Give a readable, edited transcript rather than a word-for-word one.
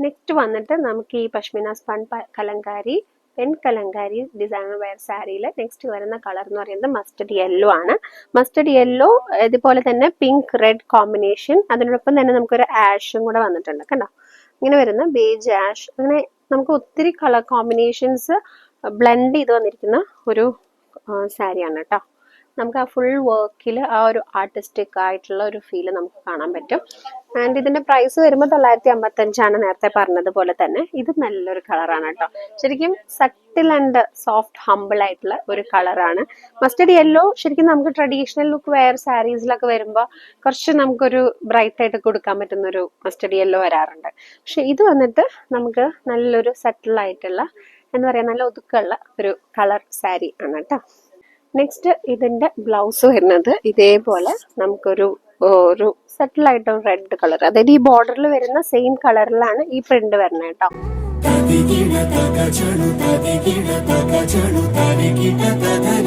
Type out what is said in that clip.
Next വന്നിട്ട് നമുക്ക് ഈ pashmina spun kalamkari pen kalamkari designer wear സാരിയിൽ നെക്സ്റ്റ് വരുന്ന കളർ എന്ന് പറയുന്നത് മസ്റ്റർഡ് യെല്ലോ ആണ്. മസ്റ്റർഡ് യെല്ലോ ഇതുപോലെ തന്നെ പിങ്ക് റെഡ് കോമ്പിനേഷൻ, അതിനോടൊപ്പം തന്നെ നമുക്കൊരു ആഷും കൂടെ വന്നിട്ടുണ്ട് കണ്ടോ. ഇങ്ങനെ വരുന്ന ബേജ് ആഷ്, അങ്ങനെ നമുക്ക് ഒത്തിരി കളർ കോമ്പിനേഷൻസ് ബ്ലെൻഡ് ചെയ്ത് വന്നിരിക്കുന്ന ഒരു സാരിയാണ് കേട്ടോ. നമുക്ക് ആ ഫുൾ വർക്കിൽ ആ ഒരു ആർട്ടിസ്റ്റിക് ആയിട്ടുള്ള ഒരു ഫീല് നമുക്ക് കാണാൻ പറ്റും. ആൻഡ് ഇതിന്റെ പ്രൈസ് വരുമ്പോൾ 955 നേരത്തെ പറഞ്ഞതുപോലെ തന്നെ. ഇത് നല്ലൊരു കളറാണ് കേട്ടോ. ശരിക്കും സട്ടിൽ ആൻഡ് സോഫ്റ്റ് ഹംബിൾ ആയിട്ടുള്ള ഒരു കളറാണ്. മസ്റ്റർഡ് യെല്ലോ ശരിക്കും നമുക്ക് ട്രഡീഷണൽ ലുക്ക് വെയർ സാരീസിലൊക്കെ വരുമ്പോൾ കുറച്ച് നമുക്കൊരു ബ്രൈറ്റ് ആയിട്ട് കൊടുക്കാൻ പറ്റുന്ന ഒരു മസ്റ്റർഡ് യെല്ലോ വരാറുണ്ട്. പക്ഷെ ഇത് വന്നിട്ട് നമുക്ക് നല്ലൊരു സട്ടിൽ ആയിട്ടുള്ള എന്താ പറയാ, നല്ല ഒതുക്കമുള്ള ഒരു കളർ സാരി ആണ് കേട്ടോ. നെക്സ്റ്റ് ഇതിന്റെ ബ്ലൗസ് വരുന്നത് ഇതേപോലെ നമുക്കൊരു സെറ്റിൽ ആയിട്ട് റെഡ് കളർ, അതായത് ഈ ബോർഡറിൽ വരുന്ന സെയിം കളറിലാണ് ഈ പ്രിന്റ് വരുന്നത് കേട്ടോ. തതികിട തക ചളു തതികിട തക ചളു തരികിട തക